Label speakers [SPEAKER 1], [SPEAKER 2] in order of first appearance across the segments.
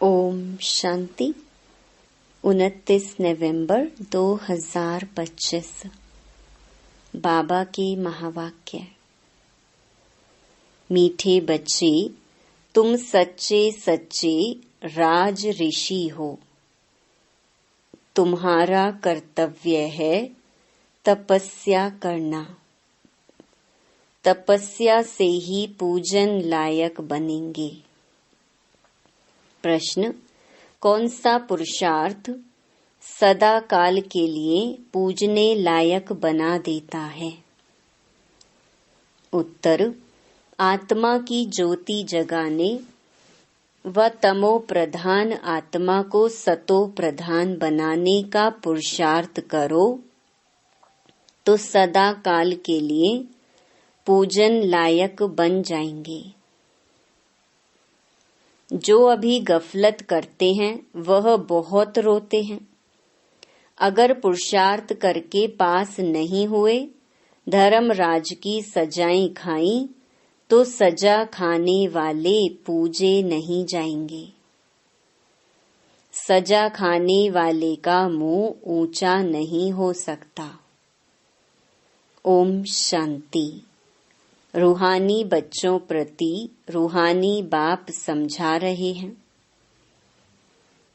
[SPEAKER 1] ओम शांति। 29 नवंबर 2025। बाबा के महावाक्य। मीठे बच्चे, तुम सच्चे सच्चे राज ऋषि हो। तुम्हारा कर्तव्य है तपस्या करना। तपस्या से ही पूजन लायक बनेंगे। प्रश्न: कौन सा पुरुषार्थ सदा काल के लिए पूजने लायक बना देता है? उत्तर: आत्मा की ज्योति जगाने व तमो प्रधान आत्मा को सतो प्रधान बनाने का पुरुषार्थ करो तो सदा काल के लिए पूजन लायक बन जाएंगे। जो अभी गफलत करते हैं वह बहुत रोते हैं। अगर पुरुषार्थ करके पास नहीं हुए, धर्मराज की सजाएं खाई तो सजा खाने वाले पूजे नहीं जाएंगे। सजा खाने वाले का मुंह ऊंचा नहीं हो सकता। ओम शांति। रूहानी बच्चों प्रति रूहानी बाप समझा रहे हैं।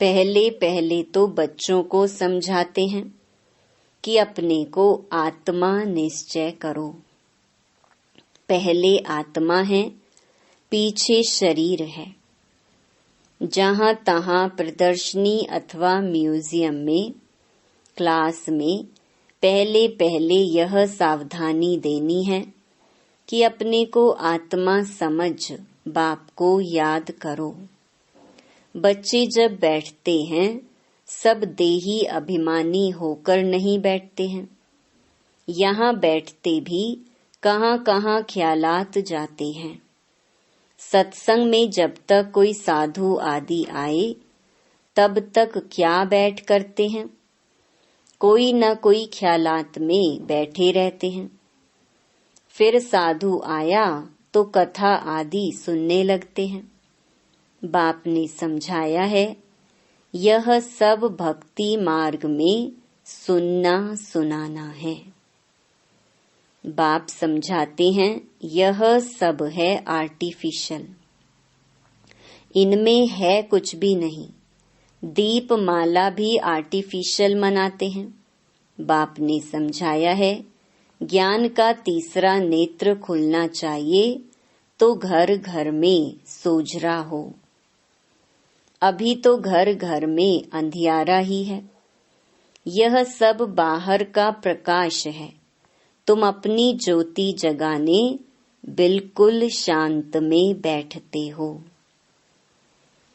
[SPEAKER 1] पहले पहले तो बच्चों को समझाते हैं कि अपने को आत्मा निश्चय करो। पहले आत्मा है, पीछे शरीर है। जहां तहां प्रदर्शनी अथवा म्यूजियम में, क्लास में पहले पहले यह सावधानी देनी है कि अपने को आत्मा समझ बाप को याद करो। बच्चे जब बैठते हैं सब देही अभिमानी होकर नहीं बैठते हैं। यहाँ बैठते भी कहाँ कहाँ ख्यालात जाते हैं। सत्संग में जब तक कोई साधु आदि आए तब तक क्या बैठ करते हैं, कोई न कोई ख्यालात में बैठे रहते हैं। फिर साधु आया तो कथा आदि सुनने लगते हैं। बाप ने समझाया है, यह सब भक्ति मार्ग में सुनना सुनाना है। बाप समझाते हैं, यह सब है आर्टिफिशियल, इनमें है कुछ भी नहीं। दीप माला भी आर्टिफिशियल मनाते हैं। बाप ने समझाया है, ज्ञान का तीसरा नेत्र खुलना चाहिए तो घर घर में सोझरा हो। अभी तो घर घर में अंधियारा ही है। यह सब बाहर का प्रकाश है। तुम अपनी ज्योति जगाने बिल्कुल शांत में बैठते हो।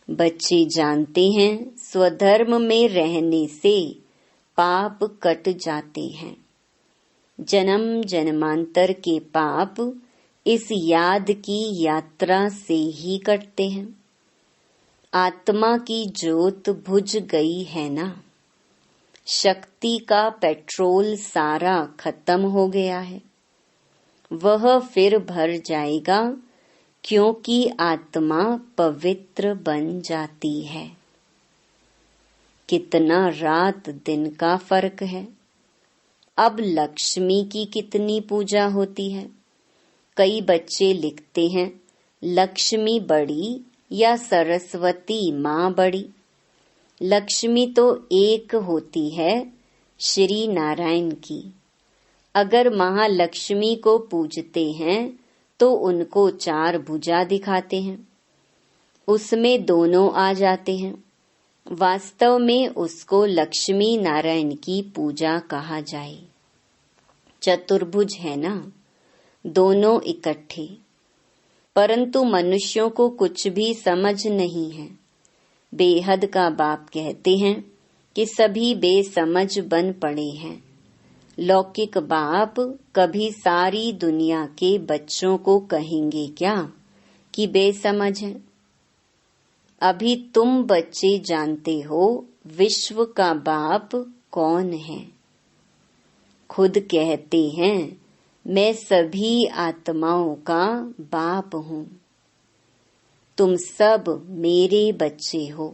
[SPEAKER 1] बच्चे जानते हैं स्वधर्म में रहने से पाप कट जाते हैं। जन्म जन्मांतर के पाप इस याद की यात्रा से ही कटते हैं। आत्मा की ज्योत बुझ गई है ना। शक्ति का पेट्रोल सारा खत्म हो गया है। वह फिर भर जाएगा क्योंकि आत्मा पवित्र बन जाती है। कितना रात दिन का फर्क है। अब लक्ष्मी की कितनी पूजा होती है। कई बच्चे लिखते हैं, लक्ष्मी बड़ी या सरस्वती माँ बड़ी। लक्ष्मी तो एक होती है, श्री नारायण की। अगर महालक्ष्मी को पूजते हैं तो उनको 4 भुजा दिखाते हैं, उसमें दोनों आ जाते हैं। वास्तव में उसको लक्ष्मी नारायण की पूजा कहा जाए। चतुर्भुज है ना, दोनों इकट्ठे। परंतु मनुष्यों को कुछ भी समझ नहीं है। बेहद का बाप कहते हैं कि सभी बेसमझ बन पड़े हैं। लौकिक बाप कभी सारी दुनिया के बच्चों को कहेंगे क्या कि बेसमझ है? अभी तुम बच्चे जानते हो विश्व का बाप कौन है। खुद कहते हैं, मैं सभी आत्माओं का बाप हूँ। तुम सब मेरे बच्चे हो।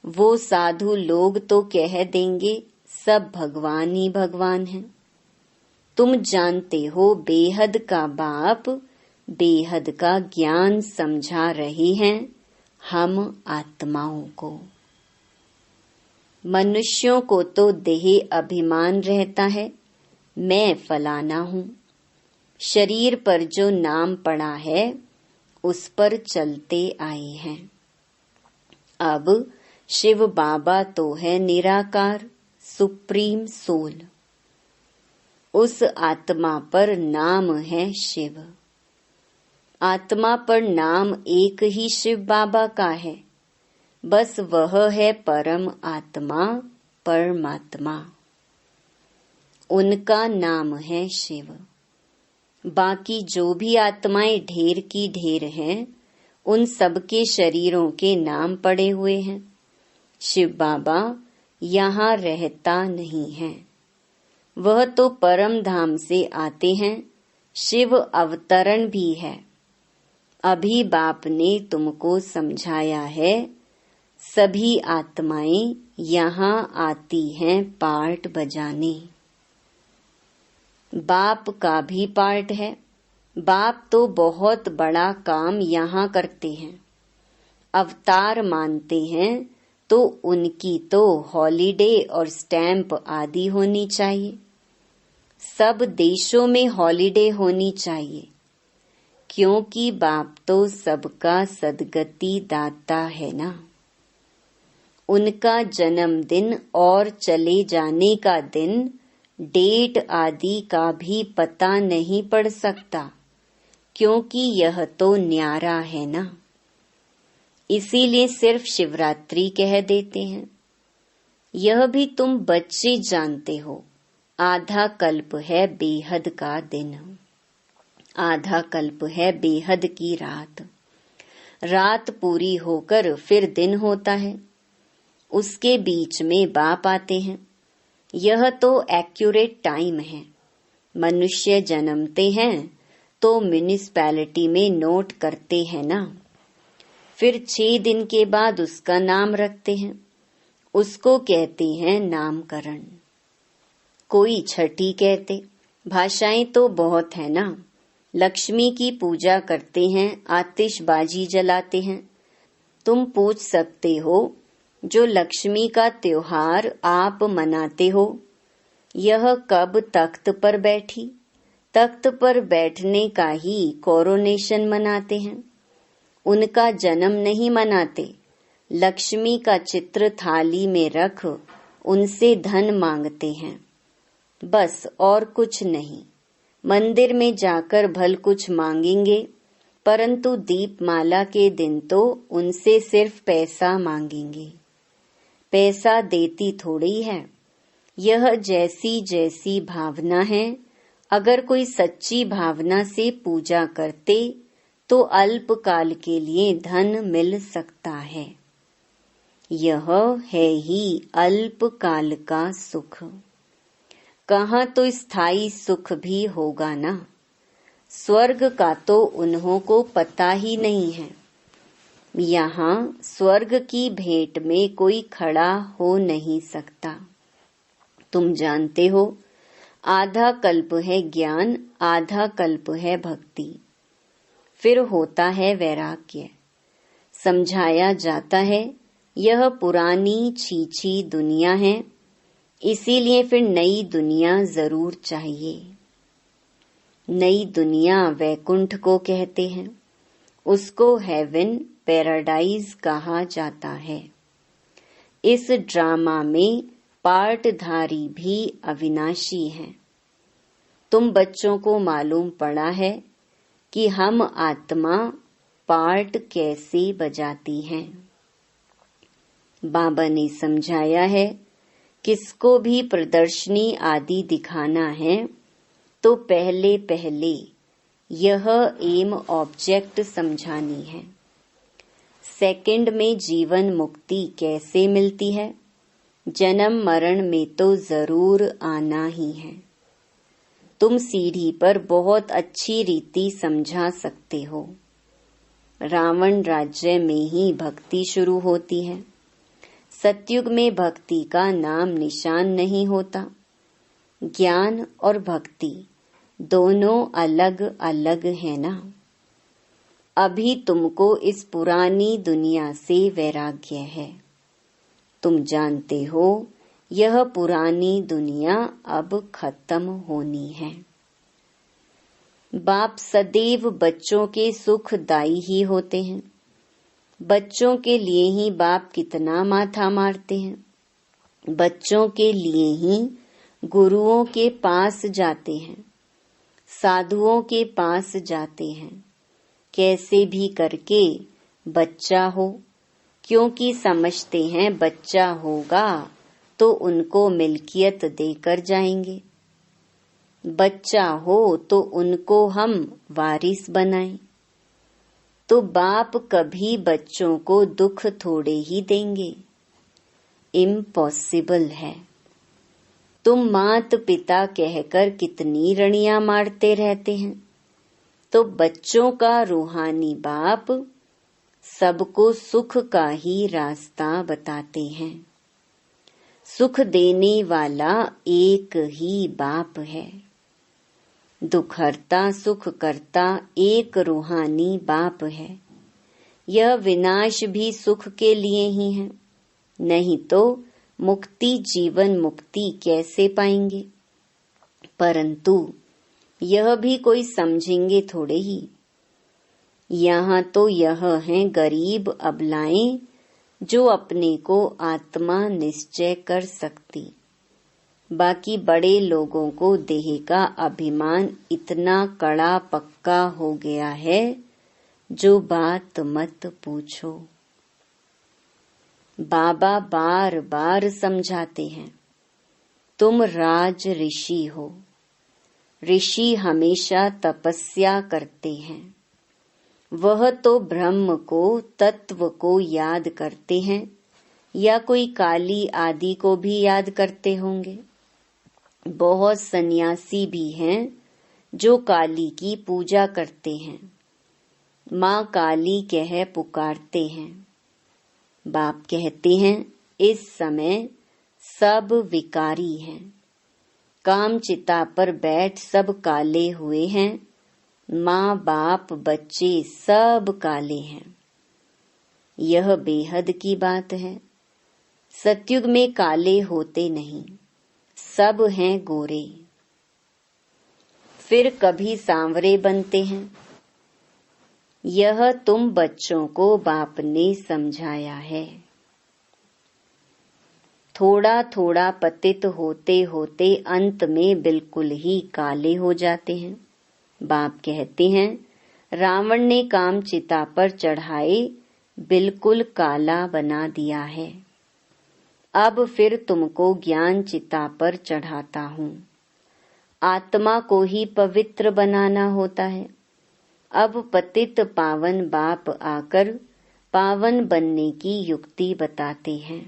[SPEAKER 1] वो साधु लोग तो कह देंगे सब भगवान ही भगवान हैं। तुम जानते हो बेहद का बाप बेहद का ज्ञान समझा रहे हैं हम आत्माओं को। मनुष्यों को तो देह अभिमान रहता है, मैं फलाना हूँ। शरीर पर जो नाम पड़ा है उस पर चलते आए हैं। अब शिव बाबा तो है निराकार सुप्रीम सोल। उस आत्मा पर नाम है शिव। आत्मा पर नाम एक ही शिव बाबा का है, बस वह है परम आत्मा परमात्मा। उनका नाम है शिव। बाकी जो भी आत्माएं ढेर की ढेर हैं, उन सबके शरीरों के नाम पड़े हुए हैं। शिव बाबा यहाँ रहता नहीं है, वह तो परम धाम से आते हैं। शिव अवतरण भी है। अभी बाप ने तुमको समझाया है, सभी आत्माएं यहाँ आती हैं पार्ट बजाने। बाप का भी पार्ट है। बाप तो बहुत बड़ा काम यहाँ करते हैं। अवतार मानते हैं तो उनकी तो हॉलिडे और स्टैंप आदि होनी चाहिए। सब देशों में हॉलिडे होनी चाहिए, क्योंकि बाप तो सबका सदगति दाता है ना। उनका जन्मदिन और चले जाने का दिन, डेट आदि का भी पता नहीं पड़ सकता, क्योंकि यह तो न्यारा है ना। इसीलिए सिर्फ शिवरात्रि कह देते हैं। यह भी तुम बच्चे जानते हो, आधा कल्प है बेहद का दिन, आधा कल्प है बेहद की रात। रात पूरी होकर फिर दिन होता है, उसके बीच में बाप आते हैं। यह तो एक्यूरेट टाइम है। मनुष्य जन्मते हैं तो म्युनिसिपैलिटी में नोट करते हैं ना, फिर 6 दिन के बाद उसका नाम रखते हैं, उसको कहते हैं नामकरण। कोई छठी कहते। भाषाएं तो बहुत है ना। लक्ष्मी की पूजा करते हैं, आतिशबाजी जलाते हैं। तुम पूछ सकते हो, जो लक्ष्मी का त्योहार आप मनाते हो, यह कब तख्त पर बैठी? तख्त पर बैठने का ही कोरोनेशन मनाते हैं, उनका जन्म नहीं मनाते। लक्ष्मी का चित्र थाली में रख उनसे धन मांगते हैं, बस और कुछ नहीं। मंदिर में जाकर भल कुछ मांगेंगे, परंतु दीपमाला के दिन तो उनसे सिर्फ पैसा मांगेंगे। पैसा देती थोड़ी है। यह जैसी जैसी भावना है, अगर कोई सच्ची भावना से पूजा करते तो अल्पकाल के लिए धन मिल सकता है। यह है ही अल्पकाल का सुख। कहाँ तो स्थायी सुख भी होगा ना। स्वर्ग का तो उन्हों को पता ही नहीं है। यहाँ स्वर्ग की भेंट में कोई खड़ा हो नहीं सकता। तुम जानते हो, आधा कल्प है ज्ञान, आधा कल्प है भक्ति, फिर होता है वैराग्य। समझाया जाता है यह पुरानी छीछी दुनिया है, इसीलिए फिर नई दुनिया जरूर चाहिए। नई दुनिया वैकुंठ को कहते हैं, उसको हेवन पैराडाइज कहा जाता है। इस ड्रामा में पार्टधारी भी अविनाशी हैं। तुम बच्चों को मालूम पड़ा है कि हम आत्मा पार्ट कैसे बजाती हैं। बाबा ने समझाया है, किसको भी प्रदर्शनी आदि दिखाना है तो पहले पहले यह एम ऑब्जेक्ट समझानी है। सेकंड में जीवन मुक्ति कैसे मिलती है? जन्म मरण में तो जरूर आना ही है। तुम सीढ़ी पर बहुत अच्छी रीति समझा सकते हो। रावण राज्य में ही भक्ति शुरू होती है। सतयुग में भक्ति का नाम निशान नहीं होता। ज्ञान और भक्ति दोनों अलग अलग है ना। अभी तुमको इस पुरानी दुनिया से वैराग्य है। तुम जानते हो यह पुरानी दुनिया अब खत्म होनी है। बाप सदैव बच्चों के सुखदायी ही होते हैं। बच्चों के लिए ही बाप कितना माथा मारते हैं। बच्चों के लिए ही गुरुओं के पास जाते हैं, साधुओं के पास जाते हैं। कैसे भी करके बच्चा हो, क्योंकि समझते हैं बच्चा होगा तो उनको मिल्कियत देकर जाएंगे। बच्चा हो तो उनको हम वारिस बनाएं। तो बाप कभी बच्चों को दुख थोड़े ही देंगे। इम्पॉसिबल है। तुम मात पिता कहकर कितनी रणियां मारते रहते हैं। तो बच्चों का रूहानी बाप सबको सुख का ही रास्ता बताते हैं। सुख देने वाला एक ही बाप है। दुखहर्ता सुख करता एक रूहानी बाप है। यह विनाश भी सुख के लिए ही है, नहीं तो मुक्ति जीवन मुक्ति कैसे पाएंगे। परंतु यह भी कोई समझेंगे थोड़े ही। यहाँ तो यह हैं गरीब अबलाएं जो अपने को आत्मा निश्चय कर सकती। बाकी बड़े लोगों को देह का अभिमान इतना कड़ा पक्का हो गया है जो बात मत पूछो। बाबा बार बार समझाते हैं, तुम राज ऋषि हो। ऋषि हमेशा तपस्या करते हैं। वह तो ब्रह्म को तत्व को याद करते हैं या कोई काली आदि को भी याद करते होंगे। बहुत सन्यासी भी हैं जो काली की पूजा करते हैं, माँ काली कह पुकारते हैं। बाप कहते हैं इस समय सब विकारी हैं। काम चिता पर बैठ सब काले हुए हैं। माँ बाप बच्चे सब काले हैं। यह बेहद की बात है। सतयुग में काले होते नहीं, सब हैं गोरे। फिर कभी सांवरे बनते हैं। यह तुम बच्चों को बाप ने समझाया है। थोड़ा थोड़ा पतित होते होते अंत में बिल्कुल ही काले हो जाते हैं। बाप कहते हैं रावण ने काम चिता पर चढ़ाए बिल्कुल काला बना दिया है। अब फिर तुमको ज्ञान चिता पर चढ़ाता हूँ। आत्मा को ही पवित्र बनाना होता है। अब पतित पावन बाप आकर पावन बनने की युक्ति बताते हैं।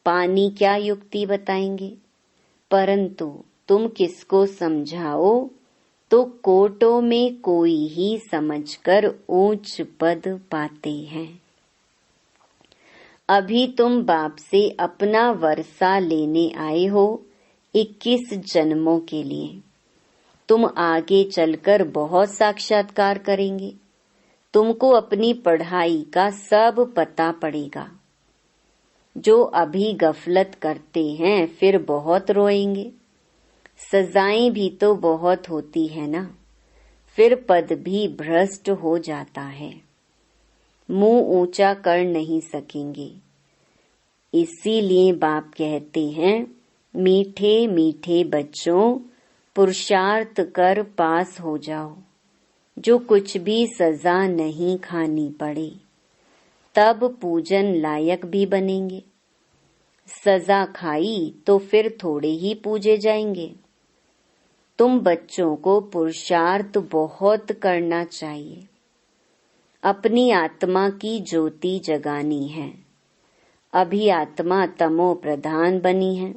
[SPEAKER 1] पानी क्या युक्ति बताएंगे, परंतु तुम किसको समझाओ तो कोटों में कोई ही समझकर ऊंच पद पाते हैं। अभी तुम बाप से अपना वर्षा लेने आए हो 21 जन्मों के लिए। तुम आगे चलकर बहुत साक्षात्कार करेंगे। तुमको अपनी पढ़ाई का सब पता पड़ेगा। जो अभी गफलत करते हैं फिर बहुत रोएंगे। सजाएं भी तो बहुत होती है ना, फिर पद भी भ्रष्ट हो जाता है। मुंह ऊंचा कर नहीं सकेंगे। इसीलिए बाप कहते हैं मीठे मीठे बच्चों पुरुषार्थ कर पास हो जाओ। जो कुछ भी सजा नहीं खानी पड़े, तब पूजन लायक भी बनेंगे। सजा खाई तो फिर थोड़े ही पूजे जाएंगे। तुम बच्चों को पुरुषार्थ बहुत करना चाहिए। अपनी आत्मा की ज्योति जगानी है। अभी आत्मा तमो प्रधान बनी है,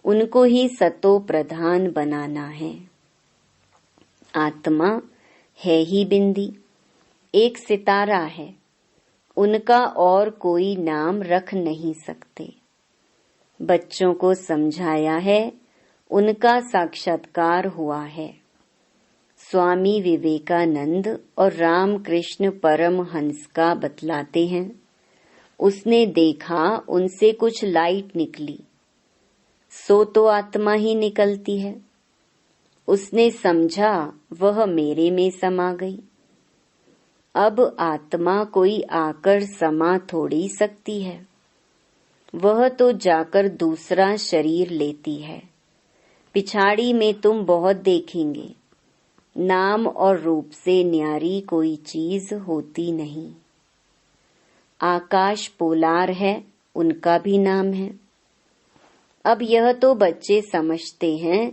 [SPEAKER 1] उनको ही सतो प्रधान बनाना है। आत्मा है ही बिंदी, एक सितारा है, उनका और कोई नाम रख नहीं सकते। बच्चों को समझाया है, उनका साक्षात्कार हुआ है। स्वामी विवेकानंद और रामकृष्ण परमहंस का बतलाते हैं, उसने देखा उनसे कुछ लाइट निकली, सो तो आत्मा ही निकलती है। उसने समझा वह मेरे में समा गई। अब आत्मा कोई आकर समा थोड़ी सकती है, वह तो जाकर दूसरा शरीर लेती है। पिछाड़ी में तुम बहुत देखेंगे, नाम और रूप से न्यारी कोई चीज होती नहीं। आकाश पोलार है, उनका भी नाम है। अब यह तो बच्चे समझते हैं,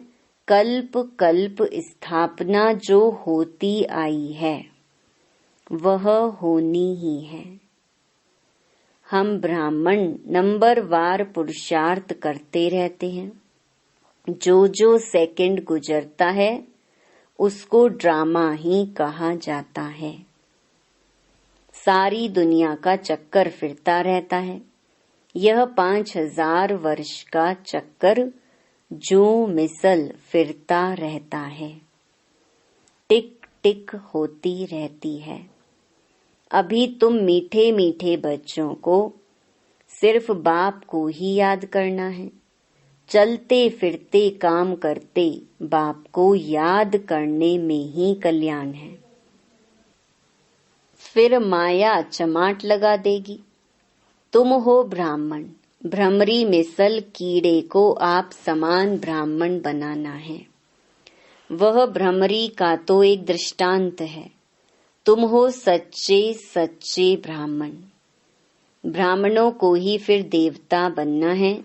[SPEAKER 1] कल्प कल्प स्थापना जो होती आई है वह होनी ही है। हम ब्राह्मण नंबरवार पुरुषार्थ करते रहते हैं। जो सेकंड गुजरता है उसको ड्रामा ही कहा जाता है। सारी दुनिया का चक्कर फिरता रहता है। यह 5000 वर्ष का चक्कर जो मिसल फिरता रहता है, टिक टिक होती रहती है। अभी तुम मीठे मीठे बच्चों को सिर्फ बाप को ही याद करना है। चलते फिरते काम करते बाप को याद करने में ही कल्याण है। फिर माया चमाट लगा देगी। तुम हो ब्राह्मण, भ्रमरी मिसल कीड़े को आप समान ब्राह्मण बनाना है। वह भ्रमरी का तो एक दृष्टांत है। तुम हो सच्चे सच्चे ब्राह्मण। ब्राह्मणों को ही फिर देवता बनना है।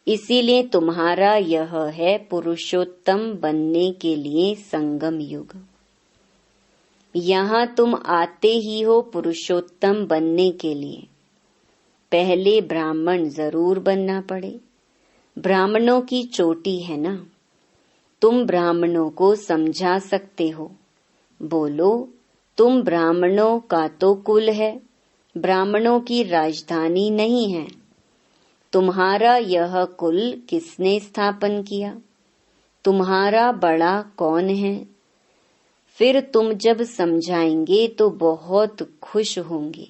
[SPEAKER 1] इसीलिए तुम्हारा यह है पुरुषोत्तम बनने के लिए संगम युग। यहाँ तुम आते ही हो पुरुषोत्तम बनने के लिए। पहले ब्राह्मण जरूर बनना पड़े। ब्राह्मणों की चोटी है ना। तुम ब्राह्मणों को समझा सकते हो। बोलो, तुम ब्राह्मणों का तो कुल है, ब्राह्मणों की राजधानी नहीं है। तुम्हारा यह कुल किसने स्थापन किया? तुम्हारा बड़ा कौन है? फिर तुम जब समझाएंगे तो बहुत खुश होंगे।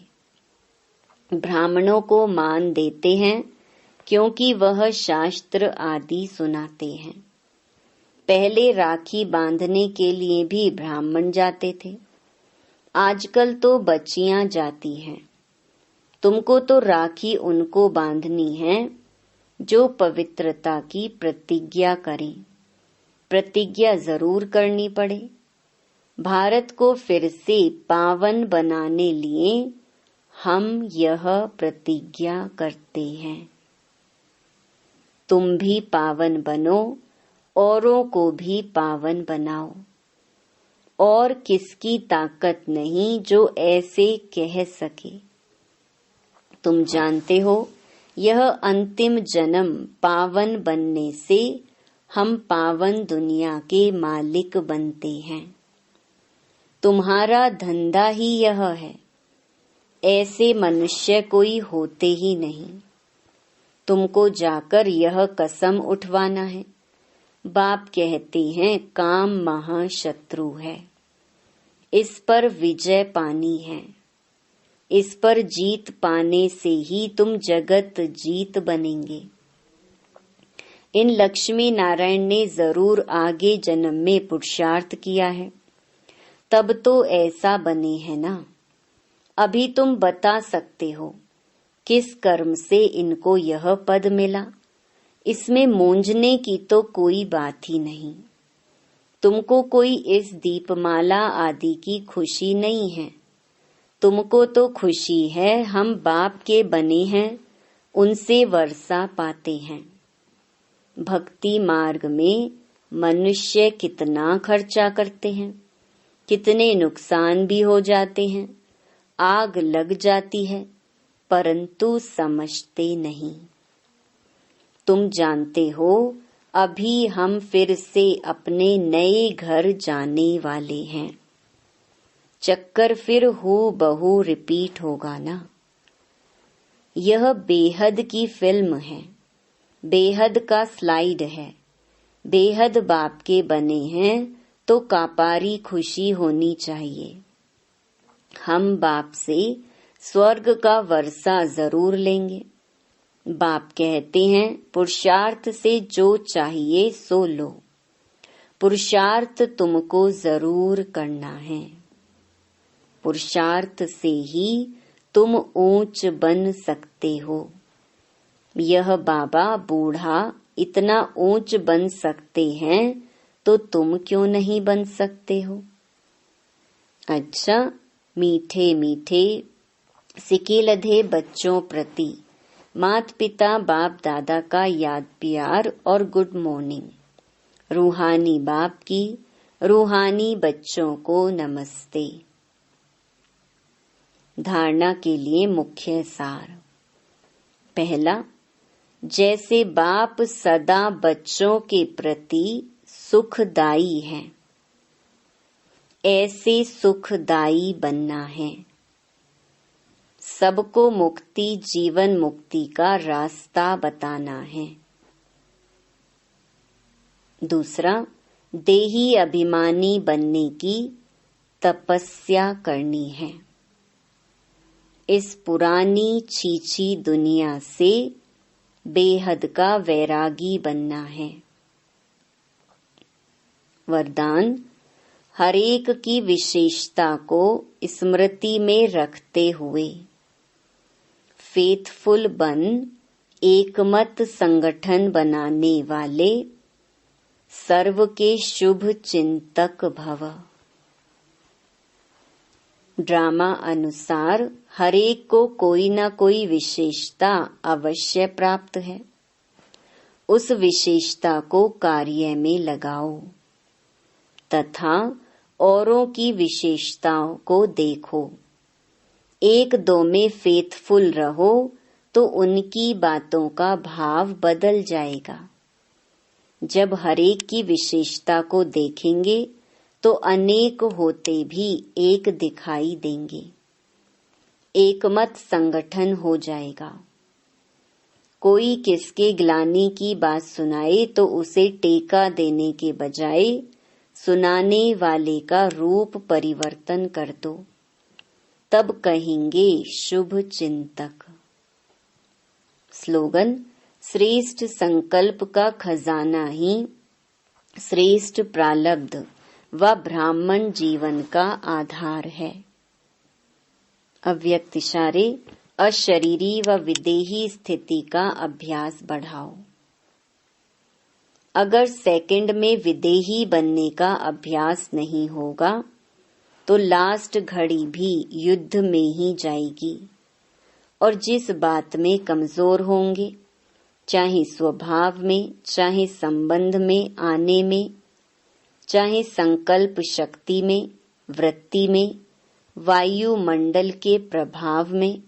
[SPEAKER 1] ब्राह्मणों को मान देते हैं क्योंकि वह शास्त्र आदि सुनाते हैं। पहले राखी बांधने के लिए भी ब्राह्मण जाते थे। आजकल तो बच्चियां जाती हैं। तुमको तो राखी उनको बांधनी है जो पवित्रता की प्रतिज्ञा करें। प्रतिज्ञा जरूर करनी पड़े। भारत को फिर से पावन बनाने लिए हम यह प्रतिज्ञा करते हैं। तुम भी पावन बनो, औरों को भी पावन बनाओ। और किसकी ताकत नहीं जो ऐसे कह सके। तुम जानते हो, यह अंतिम जन्म पावन बनने से हम पावन दुनिया के मालिक बनते हैं। तुम्हारा धंधा ही यह है। ऐसे मनुष्य कोई होते ही नहीं। तुमको जाकर यह कसम उठवाना है। बाप कहते हैं काम महाशत्रु है, इस पर विजय पानी है। इस पर जीत पाने से ही तुम जगत जीत बनेंगे। इन लक्ष्मी नारायण ने जरूर आगे जन्म में पुरुषार्थ किया है, तब तो ऐसा बने है ना। अभी तुम बता सकते हो किस कर्म से इनको यह पद मिला। इसमें मूंझने की तो कोई बात ही नहीं। तुमको कोई इस दीपमाला आदि की खुशी नहीं है। तुमको तो खुशी है हम बाप के बने हैं, उनसे वर्षा पाते हैं। भक्ति मार्ग में मनुष्य कितना खर्चा करते हैं, कितने नुकसान भी हो जाते हैं, आग लग जाती है, परंतु समझते नहीं। तुम जानते हो, अभी हम फिर से अपने नए घर जाने वाले हैं। चक्कर फिर हूबहू रिपीट होगा ना। यह बेहद की फिल्म है, बेहद का स्लाइड है। बेहद बाप के बने हैं तो कापारी खुशी होनी चाहिए। हम बाप से स्वर्ग का वर्षा जरूर लेंगे। बाप कहते हैं पुरुषार्थ से जो चाहिए सो लो। पुरुषार्थ तुमको जरूर करना है। पुरुषार्थ से ही तुम ऊंच बन सकते हो। यह बाबा बूढ़ा इतना ऊंच बन सकते हैं तो तुम क्यों नहीं बन सकते हो। अच्छा, मीठे मीठे सिकेलधे बच्चों प्रति माता पिता बाप दादा का याद प्यार और गुड मॉर्निंग। रूहानी बाप की रूहानी बच्चों को नमस्ते। धारणा के लिए मुख्य सार। पहला, जैसे बाप सदा बच्चों के प्रति सुखदाई हैं, ऐसे सुखदाई बनना है। सबको मुक्ति जीवन मुक्ति का रास्ता बताना है। दूसरा, देही अभिमानी बनने की तपस्या करनी है। इस पुरानी छीछी दुनिया से बेहद का वैरागी बनना है। वरदान, हरेक की विशेषता को स्मृति में रखते हुए फेथफुल बन एकमत संगठन बनाने वाले सर्व के शुभ चिंतक भव। ड्रामा अनुसार हरेक को कोई न कोई विशेषता अवश्य प्राप्त है। उस विशेषता को कार्य में लगाओ तथा औरों की विशेषताओं को देखो। एक दो में फेथफुल रहो तो उनकी बातों का भाव बदल जाएगा। जब हरेक की विशेषता को देखेंगे तो अनेक होते भी एक दिखाई देंगे। एकमत संगठन हो जाएगा। कोई किसके ग्लानि की बात सुनाए तो उसे टेका देने के बजाय सुनाने वाले का रूप परिवर्तन कर दो, तब कहेंगे शुभ चिंतक। स्लोगन, श्रेष्ठ संकल्प का खजाना ही श्रेष्ठ प्रारब्ध व ब्राह्मण जीवन का आधार है। अव्यक्त इशारे, अशरीरी व विदेही स्थिति का अभ्यास बढ़ाओ। अगर सेकंड में विदेही बनने का अभ्यास नहीं होगा तो लास्ट घड़ी भी युद्ध में ही जाएगी। और जिस बात में कमजोर होंगे, चाहे स्वभाव में, चाहे संबंध में आने में, चाहे संकल्प शक्ति में, वृत्ति में, वायुमंडल के प्रभाव में,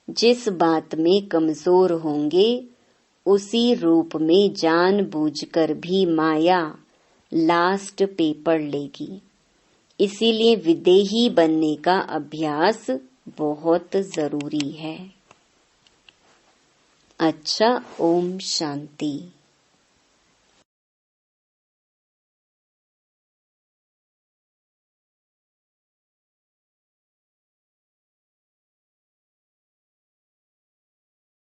[SPEAKER 1] जिस बात में कमजोर होंगे उसी रूप में जानबूझकर भी माया लास्ट पेपर लेगी। इसीलिए विदेही बनने का अभ्यास बहुत जरूरी है। अच्छा, ओम शांति।